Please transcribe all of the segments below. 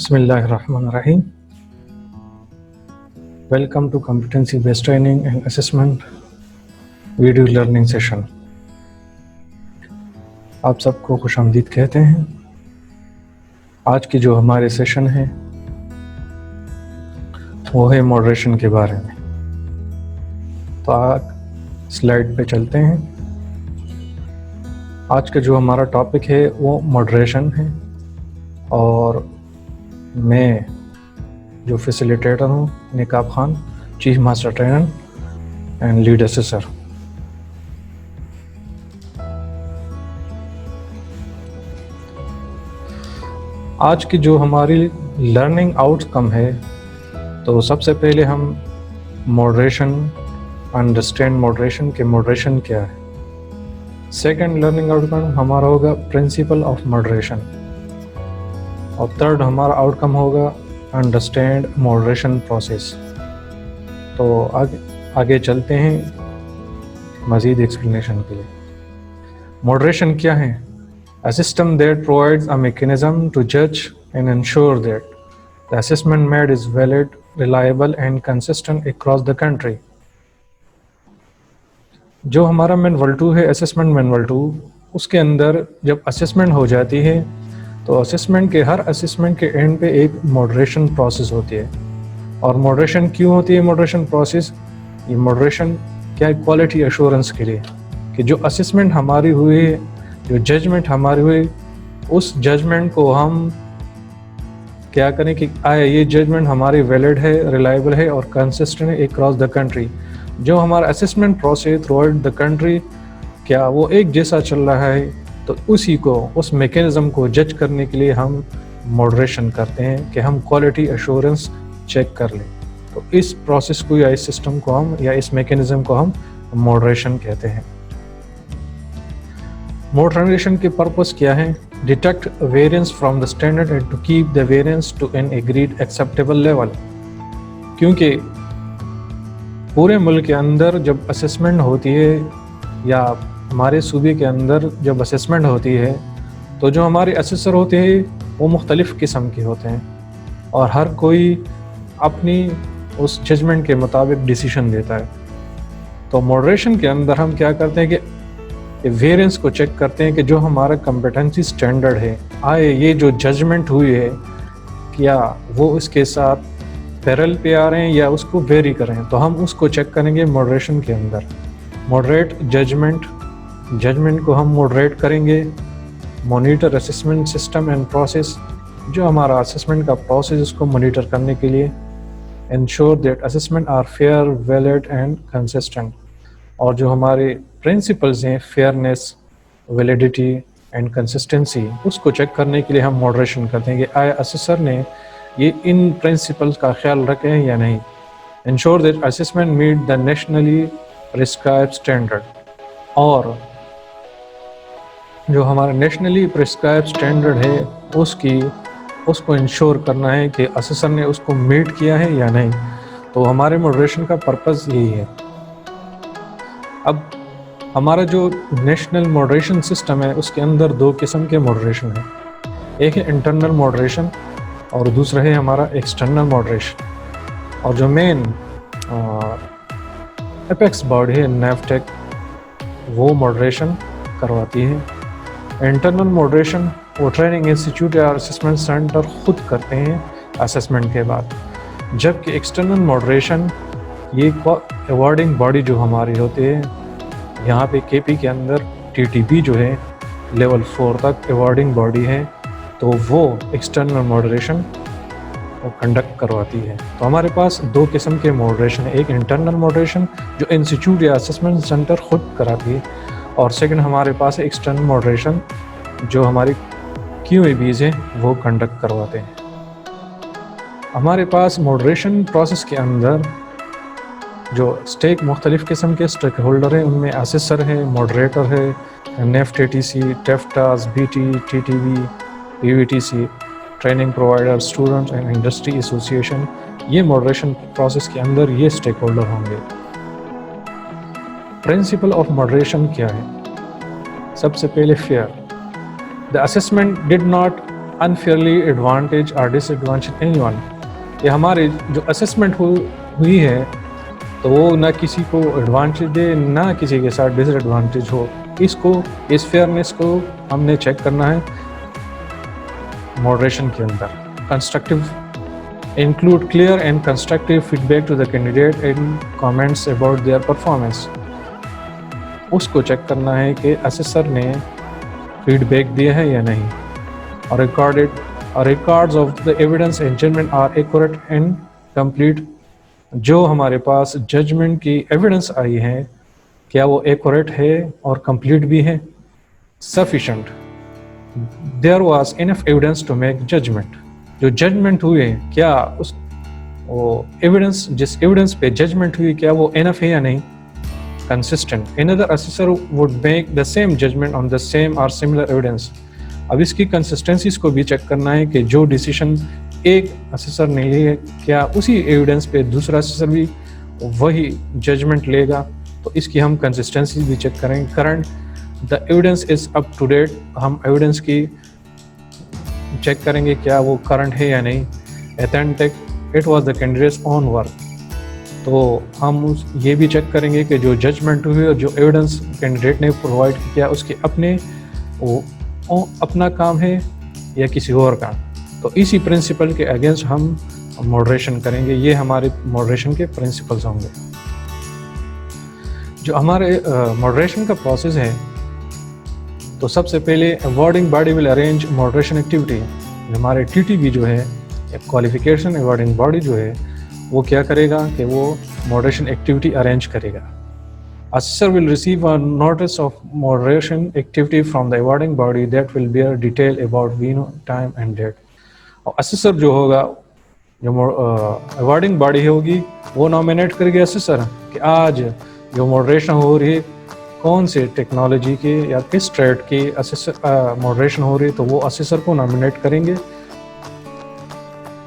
Bismillahirrahmanirrahim. Welcome to Competency Based Training and Assessment Video Learning Session. آپ سب کو خوش آمدید کہتے ہیں. آج کی جو ہمارے سیشن ہے وہ ہے ماڈریشن کے بارے میں. تو آج سلائڈ پہ چلتے ہیں. آج کا جو ہمارا ٹاپک ہے وہ ماڈریشن ہے اور میں جو فیسیلیٹیٹر ہوں نقاب Khan, chief master trainer and lead اسیسر. آج کی جو ہماری لرننگ آؤٹ کم ہے تو سب سے پہلے ہم ماڈریشن انڈرسٹینڈ ماڈریشن کے ماڈریشن کیا ہے. سیکنڈ لرننگ آؤٹ کم ہمارا ہوگا پرنسپل آف ماڈریشن اور تھرڈ ہمارا آؤٹ کم ہوگا انڈرسٹینڈ ماڈریشن پروسیس. تو آگے چلتے ہیں مزید ایکسپلینیشن کے لیے. ماڈریشن کیا ہے؟ A system that provides a mechanism to judge and ensure that the assessment made is valid, reliable and consistent across the country. جو ہمارا مینول 2 ہے اسسمنٹ مینول 2، اس کے اندر جب اسسمنٹ ہو جاتی ہے تو اسسمنٹ کے ہر اسسمنٹ کے اینڈ پہ ایک ماڈریشن پروسیس ہوتی ہے. اور ماڈریشن کیوں ہوتی ہے؟ ماڈریشن پروسیس یہ ماڈریشن کیا ہے؟ کوالٹی ایشورنس کے لیے کہ جو اسسمنٹ ہماری ہوئی ہے، جو ججمنٹ ہماری ہوئی، اس ججمنٹ کو ہم کیا کریں کہ آیا یہ ججمنٹ ہماری ویلڈ ہے، ریلائبل ہے اور کنسسٹنٹ ہے اکراس دا کنٹری. جو ہمارا assessment process through out the country کیا وہ ایک جیسا چل رہا ہے، تو اسی کو اس میکینزم کو جج کرنے کے لیے ہم ماڈریشن کرتے ہیں کہ ہم کوالٹی ایشورنس چیک کر لیں. تو اس پروسیس کو یا اس سسٹم کو ہم یا اس میکینزم کو ہم ماڈریشن کہتے ہیں. ماڈریشن کے پرپس کیا ہے؟ Detect variance from the standard and to keep the variance to an agreed acceptable level. کیونکہ پورے ملک کے اندر جب اسسمنٹ ہوتی ہے یا ہمارے صوبے کے اندر جب اسسمنٹ ہوتی ہے تو جو ہمارے اسیسر ہوتے ہیں وہ مختلف قسم کے ہوتے ہیں اور ہر کوئی اپنی اس ججمنٹ کے مطابق ڈیسیشن دیتا ہے. تو ماڈریشن کے اندر ہم کیا کرتے ہیں کہ ویریئنس کو چیک کرتے ہیں کہ جو ہمارا کمپیٹنسی سٹینڈرڈ ہے، آئے یہ جو ججمنٹ ہوئی ہے کیا وہ اس کے ساتھ پیرل پہ آ رہے ہیں یا اس کو ویری کر رہے ہیں. تو ہم اس کو چیک کریں گے ماڈریشن کے اندر. ماڈریٹ ججمنٹ کو ہم ماڈریٹ کریں گے. Monitor assessment system and process, جو ہمارا اسسمنٹ کا پروسیس اس کو مانیٹر کرنے کے لیے. Ensure that assessment are fair, valid and consistent. اور جو ہمارے پرنسپلز ہیں فیئرنیس، ویلیڈیٹی اینڈ کنسسٹنسی، اس کو چیک کرنے کے لیے ہم ماڈریشن کرتے ہیں کہ آیا اسیسر نے یہ ان پرنسپلز کا خیال رکھے ہیں یا نہیں. Ensure that assessment meet the nationally prescribed standard. اور جو ہمارا نیشنلی پرسکرائب اسٹینڈرڈ ہے اس کو انشور کرنا ہے کہ اسیسر نے اس کو میٹ کیا ہے یا نہیں. تو ہمارے ماڈریشن کا پرپز یہی ہے. اب ہمارا جو نیشنل ماڈریشن سسٹم ہے اس کے اندر دو قسم کے ماڈریشن ہیں. ایک ہے انٹرنل ماڈریشن اور دوسرا ہے ہمارا ایکسٹرنل ماڈریشن. اور جو مین اپیکس باڈی ہے نیفٹیک وہ ماڈریشن کرواتی ہے. انٹرنل ماڈریشن وہ ٹریننگ انسٹیٹیوٹ یا اسسمنٹ سینٹر خود کرتے ہیں اسسمنٹ کے بعد. جبکہ ایکسٹرنل ماڈریشن یہ ایوارڈنگ باڈی جو ہماری ہوتی ہے، یہاں پہ کے پی کے اندر ٹی ٹی پی جو ہے لیول 4 تک ایوارڈنگ باڈی ہے، تو وہ ایکسٹرنل ماڈریشن وہ کنڈکٹ کرواتی ہے. تو ہمارے پاس دو قسم کے ماڈریشن ہیں. ایک انٹرنل ماڈریشن جو انسٹیٹیوٹ یا اسسمنٹ سینٹر خود کراتی ہے، اور سیکنڈ ہمارے پاس ایکسٹرنل ماڈریشن جو ہماری کیو اے بیز ہیں وہ کنڈکٹ کرواتے ہیں. ہمارے پاس ماڈریشن پروسیس کے اندر جو اسٹیک مختلف قسم کے اسٹیک ہولڈر ہیں، ان میں اسیسر ہے، ماڈریٹر ہے، نیفٹ A T C, TEVTAs, B T, T T V, P V T C, training provider, student and industry association. یہ ماڈریشن پروسیس کے اندر یہ اسٹیک ہولڈر ہوں گے. پرنسپل آف ماڈریشن کیا ہے؟ سب سے پہلے fair. The assessment did not unfairly advantage or disadvantage anyone. کہ ہمارے جو اسسمنٹ ہوئی ہے تو وہ نہ کسی کو ایڈوانٹیج دے نہ کسی کے ساتھ ڈس ایڈوانٹیج ہو. اس فیئرنیس کو ہم نے چیک کرنا ہے ماڈریشن کے اندر. Constructive include clear and constructive feedback to the candidate and comments about their performance. اس کو چیک کرنا ہے کہ اسیسر نے فیڈ بیک دیا ہے یا نہیں. اور records of the evidence and judgment are accurate and complete. جو ہمارے پاس ججمنٹ کی ایویڈنس آئی ہے کیا وہ ایکوریٹ ہے اور کمپلیٹ بھی ہے. sufficient. there was enough evidence to make judgment. جو ججمنٹ ہوئے کیا اس وہ ایویڈنس جس ایویڈنس پہ ججمنٹ ہوئی کیا وہ انف ہے یا نہیں. Consistent. another assessor would make the same judgment on the same or similar evidence. اب اس کی کنسسٹنسیز کو بھی چیک کرنا ہے کہ جو ڈیسیشن ایک اسیسر نے لی ہے کیا اسی ایویڈنس پہ دوسرا اسیسر بھی وہی ججمنٹ لے گا. تو اس کی ہم کنسسٹنسیز بھی چیک کریں. Current. The evidence is up to date. ہم ایویڈنس کی چیک کریں گے کیا وہ کرنٹ ہے یا نہیں. Authentic. It was the candidate's own work. تو ہم یہ بھی چیک کریں گے کہ جو ججمنٹ ہوئی اور جو ایویڈنس کینڈیڈیٹ نے پرووائڈ کیا اس کے اپنا کام ہے یا کسی اور کا. تو اسی پرنسپل کے اگینسٹ ہم ماڈریشن کریں گے. یہ ہمارے ماڈریشن کے پرنسپلز ہوں گے. جو ہمارے ماڈریشن کا پروسیس ہے تو سب سے پہلے awarding body will arrange moderation activity. ہمارے ٹی ٹی بی جو ہے کوالیفیکیشن ایوارڈنگ باڈی جو ہے وہ کیا کرے گا کہ وہ ماڈریشن ایکٹیویٹی ارینج کرے گا. Assessor will receive a notice of moderation activity from the awarding body that will bear detail about venue, time and date. اور assessor جو ہوگا جو awarding body ہوگی وہ نامینیٹ کرے گی assessor کہ آج جو ماڈریشن ہو رہی ہے کون سے ٹیکنالوجی کی یا کس ٹریڈ کی ماڈریشن ہو رہی ہے تو وہ assessor کو نامینیٹ کریں گے.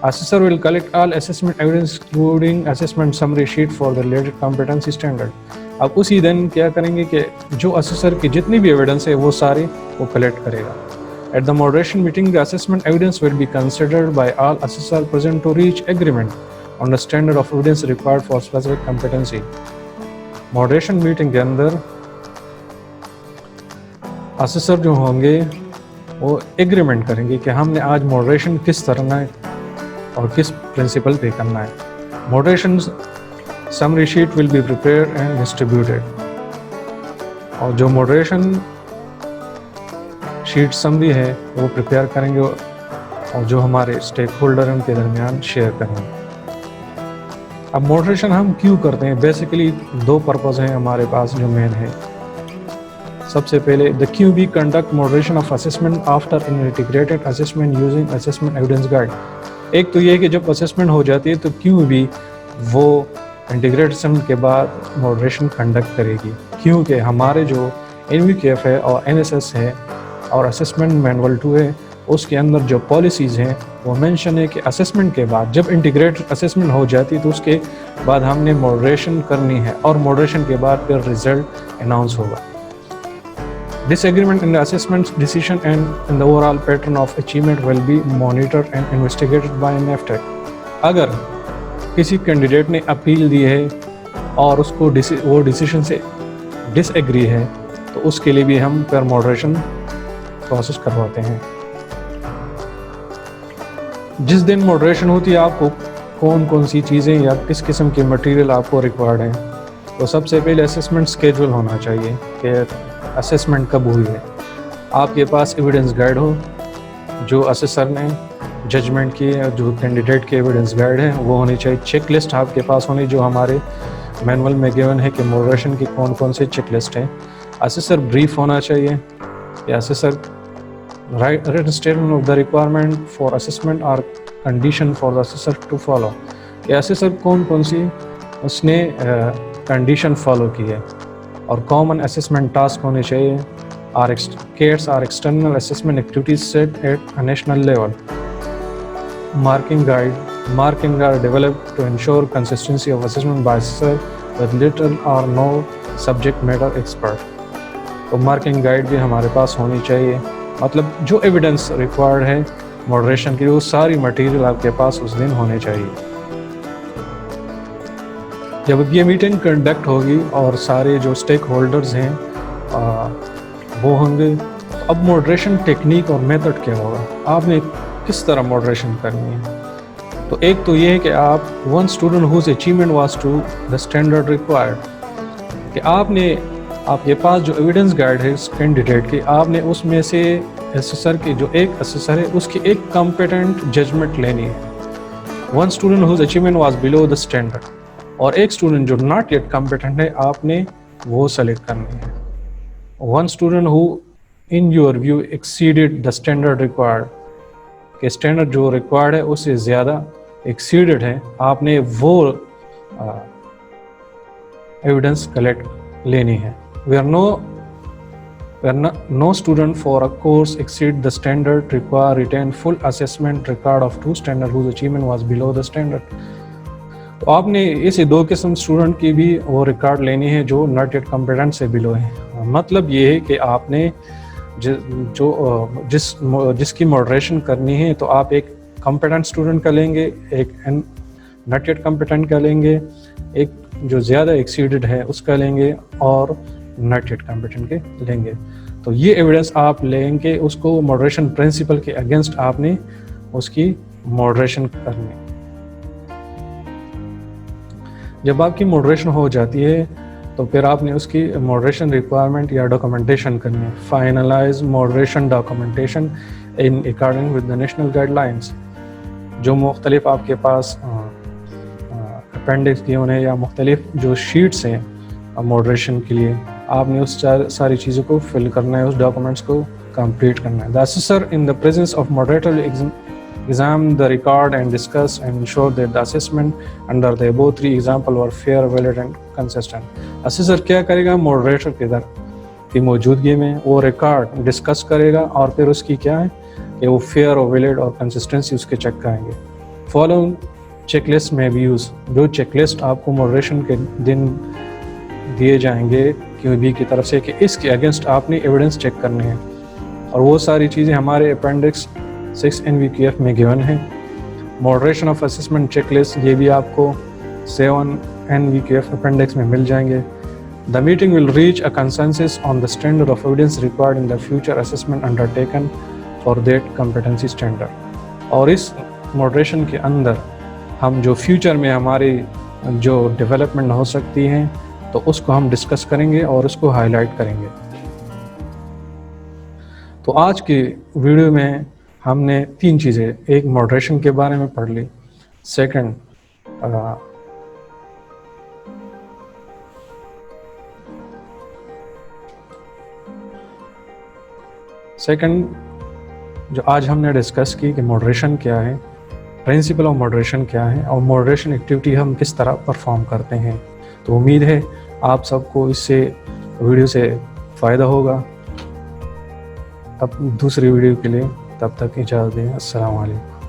Assessor will collect all assessment evidence including assessment summary sheet for the related competency standard. اب اسی دن کیا کریں گے کہ جو اسیسر کی جتنی بھی ایویڈنس ہے وہ ساری وہ کلیکٹ کرے گا. At the moderation meeting, the assessment evidence will be considered by all assessors present to reach agreement on the standard of evidence required for specific competency. Moderation meeting کے اندر اسیسر جو ہوں گے وہ ایگریمنٹ کریں گے کہ ہم نے آج ماڈریشن کس طرح ہے اور کس پرنسپل پہ کرنا ہے. Moderation summary sheet will be prepared and distributed. اور جو ماڈریشن شیٹ سمری ہے وہ پریپیئر کریں گے اور جو ہمارے اسٹیک ہولڈر ان کے درمیان شیئر کریں گے. اب ماڈریشن ہم کیوں کرتے ہیں؟ بیسیکلی دو پرپز ہیں ہمارے پاس جو مین ہے. سب سے پہلے the QB conduct moderation of assessment after an integrated assessment using assessment evidence guide. ایک تو یہ کہ جب اسسمنٹ ہو جاتی ہے تو کیوں بھی وہ انٹیگریٹ اسسمنٹ کے بعد ماڈریشن کنڈکٹ کرے گی کیونکہ ہمارے جو NVQF ہے اور NSS ہے اور اسسمنٹ مینول 2 ہے اس کے اندر جو پالیسیز ہیں وہ مینشن ہے کہ اسسمنٹ کے بعد جب انٹیگریٹ اسسمنٹ ہو جاتی ہے تو اس کے بعد ہم نے ماڈریشن کرنی ہے اور ماڈریشن کے بعد پھر ریزلٹ اناؤنس ہوگا. Disagreement in the assessment decision and in the overall pattern of achievement will be monitored and investigated by NAFTEC. اگر کسی کینڈیڈیٹ نے اپیل دی ہے اور اس کو وہ ڈیسیشن سے ڈس ایگری ہے تو اس کے لیے بھی ہم پھر ماڈریشن پروسیس کرواتے ہیں. جس دن ماڈریشن ہوتی ہے آپ کو کون کون سی چیزیں یا کس قسم کے مٹیریل آپ کو ریکوائرڈ ہیں تو سب سے پہلے اسسمنٹ اسکیجول ہونا چاہیے کہ اسسمنٹ کب ہوئی ہے. آپ کے پاس ایویڈنس گائیڈ ہو جو اسیسر نے ججمنٹ کی جو کینڈیڈیٹ کے ایویڈنس گائیڈ ہے وہ ہونی چاہیے. چیک لسٹ آپ کے پاس ہونی جو ہمارے مینول میں گیون ہے کہ ماڈریشن کی کون کون سے چیک لسٹ ہیں. اسیسر بریف ہونا چاہیے کہ اسیسر written statement of the requirement for assessment or condition for the assessor to follow کہ اسیسر کون کون سی اس نے کنڈیشن فالو کی ہے. اور کامن اسسمنٹ ٹاسک ہونے چاہیے. CATs are external assessment activities set at a national level. Marking are developed to ensure consistency of assessment by assessor with little or no subject matter expert. تو marking guide بھی ہمارے پاس ہونی چاہیے. مطلب جو evidence required ہے moderation کی وہ ساری مٹیریل آپ کے پاس اس دن ہونے چاہیے. جب یہ میٹنگ کنڈکٹ ہوگی اور سارے جو اسٹیک ہولڈرز ہیں وہ ہوں گے، اب ماڈریشن ٹیکنیک اور میتھڈ کیا ہوگا، آپ نے کس طرح ماڈریشن کرنی ہے. تو ایک تو یہ ہے کہ آپ one student whose achievement was to the standard required, کہ آپ کے پاس جو ایویڈنس گائیڈ ہے اس کینڈیڈیٹ کی، آپ نے اس میں سے اسیسر کی جو ایک اسیسر ہے اس کی ایک کمپیٹنٹ ججمنٹ لینی ہے. One student whose achievement was below the standard, اور ایک اسٹوڈنٹ جو ناٹ یٹ کمپیٹنٹ ہے آپ نے وہ سلیکٹ کرنی ہے. One student who in your view exceeded the standard required, کہ اسٹینڈرڈ جو ریکوائرڈ ہے اس سے زیادہ ایکسیڈڈ ہے، آپ نے وہ ایویڈنس کلیکٹ لینی ہے. No student for a course exceed the standard require retain full assessment record of two standard whose achievement was below the standard. تو آپ نے اسے دو قسم اسٹوڈنٹ کی بھی وہ ریکارڈ لینی ہے جو ناٹ یٹ کمپیٹنٹ سے بلو ہے. مطلب یہ ہے کہ آپ نے جس کی ماڈریشن کرنی ہے تو آپ ایک کمپیٹنٹ اسٹوڈنٹ کا لیں گے، ایک ناٹ یٹ کمپیٹنٹ کا لیں گے، ایک جو زیادہ ایکسیڈڈ ہے اس کا لیں گے، اور ناٹ یٹ کمپیٹنٹ کے لیں گے. تو یہ ایویڈنس آپ لیں گے، اس کو ماڈریشن پرنسپل کے اگینسٹ آپ نے اس کی ماڈریشن کرنی. جب آپ کی ماڈریشن ہو جاتی ہے تو پھر آپ نے اس کی ماڈریشن ریکوائرمنٹ یا ڈاکومنٹیشن کرنی ہے. Finalise moderation documentation in according with the national guidelines. جو مختلف آپ کے پاس اپینڈکس دیے انہیں یا مختلف جو شیٹس ہیں ماڈریشن کے لیے، آپ نے اس ساری چیزوں کو فل کرنا ہے، اس ڈاکومنٹس کو کمپلیٹ کرنا ہے. The assessor in the presence of moderator examine the record and discuss and ensure that the assessment under the above three example were fair, valid and consistent. assessor کیا کرے گا؟ ماڈریٹر کی موجودگی میں وہ record discuss کرے گا اور پھر اس کی کیا ہے کہ وہ فیئر اور ویلڈ اور کنسسٹنسی اس کے چیک کریں گے. فالوئنگ چیک لسٹ میں بھی یوز، جو چیک لسٹ آپ کو ماڈریشن کے دن دیے جائیں گے کیو بی کی طرف سے کہ اس کے اگینسٹ آپ نے ایویڈنس چیک کرنے ہیں، اور وہ ساری چیزیں ہمارے اپینڈکس 6 NVQF میں گیون ہے. Moderation of assessment check list یہ بھی آپ کو 7 NVQF اپینڈکس میں مل جائیں گے. The meeting will reach a consensus on the standard of evidence required in the future assessment undertaken for that competency standard. اور اس ماڈریشن کے اندر ہم جو فیوچر میں ہماری جو ڈیولپمنٹ ہو سکتی ہیں تو اس کو ہم ڈسکس کریں گے اور اس کو ہائی لائٹ کریں گے. تو آج کی ویڈیو میں ہم نے 3 چیزیں، ایک ماڈریشن کے بارے میں پڑھ لی، سیکنڈ جو آج ہم نے ڈسکس کی کہ ماڈریشن کیا ہے، پرنسپل آف ماڈریشن کیا ہے، اور ماڈریشن ایکٹیویٹی ہم کس طرح پرفارم کرتے ہیں. تو امید ہے آپ سب کو اس سے ویڈیو سے فائدہ ہوگا. اب دوسری ویڈیو کے لیے تب تک اجازت دیں. السلام علیکم.